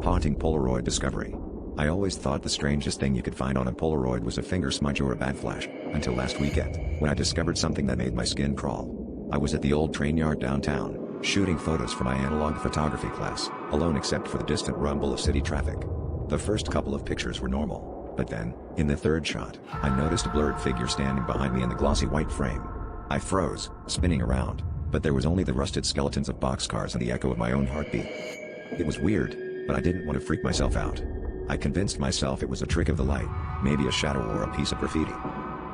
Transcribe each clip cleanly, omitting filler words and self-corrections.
Haunting Polaroid discovery. I always thought the strangest thing you could find on a Polaroid was a finger smudge or a bad flash, until last weekend, when I discovered something that made my skin crawl. I was at the old train yard downtown, shooting photos for my analog photography class, alone except for the distant rumble of city traffic. The first couple of pictures were normal, but then, in the third shot, I noticed a blurred figure standing behind me in the glossy white frame. I froze, spinning around, but there was only the rusted skeletons of boxcars and the echo of my own heartbeat. It was weird, but I didn't want to freak myself out. I convinced myself it was a trick of the light, maybe a shadow or a piece of graffiti.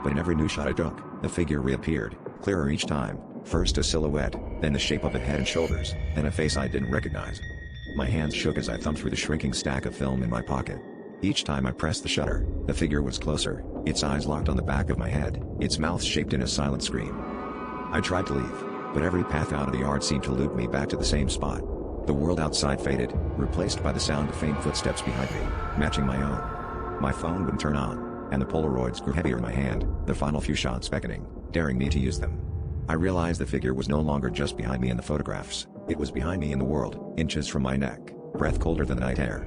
But in every new shot I took, the figure reappeared, clearer each time, first a silhouette, then the shape of a head and shoulders, then a face I didn't recognize. My hands shook as I thumbed through the shrinking stack of film in my pocket. Each time I pressed the shutter, the figure was closer, its eyes locked on the back of my head, its mouth shaped in a silent scream. I tried to leave, but every path out of the yard seemed to loop me back to the same spot. The world outside faded, replaced by the sound of faint footsteps behind me, matching my own. My phone wouldn't turn on, and the Polaroids grew heavier in my hand, the final few shots beckoning, daring me to use them. I realized the figure was no longer just behind me in the photographs, it was behind me in the world, inches from my neck, breath colder than the night air.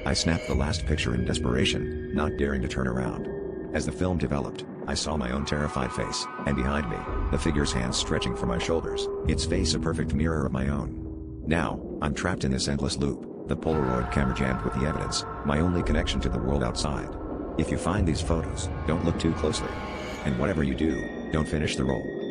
I snapped the last picture in desperation, not daring to turn around. As the film developed, I saw my own terrified face, and behind me, the figure's hands stretching for my shoulders, its face a perfect mirror of my own. Now, I'm trapped in this endless loop, the Polaroid camera jammed with the evidence, my only connection to the world outside. If you find these photos, don't look too closely. And whatever you do, don't finish the roll.